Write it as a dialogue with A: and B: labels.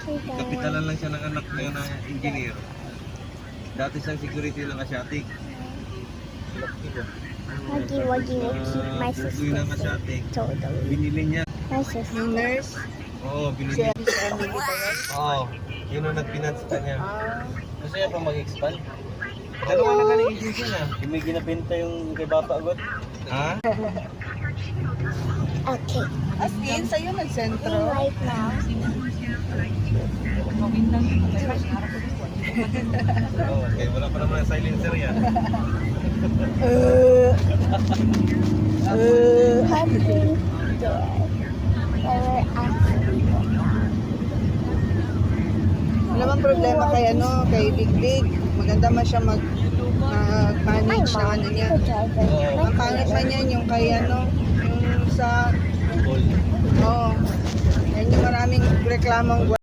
A: Kapitalan lang siya ng anak niya na engineer. Dati siyang security ng Asiatic.
B: Wagi will keep my
A: Tuloy ng
B: sister
A: Asiatic.
B: totally.
A: Binili niya.
B: My sister.
C: Yung nurse,
A: Oo, binili
C: si
A: niya.
C: Emily ba yan?
A: Oo, yun ang nag-finance ka niya.
D: Gusto niya pa mag-expand?
A: Dalawa na ka ng agency niya.
D: Yung may ginabenta yung kay Papa Agot.
A: Ha?
B: Okay.
C: As in, sa'yo nagsentro.
B: Right now.
A: Oo, okay. Wala pa naman ang silencer yan.
B: Happy day. Or after.
C: Wala bang problema kay kay Digdig. Maganda man siya mag-manage ng ano niya. Ang pangit man yan yung kay yung sa,
D: All.
C: yan yung maraming reklamong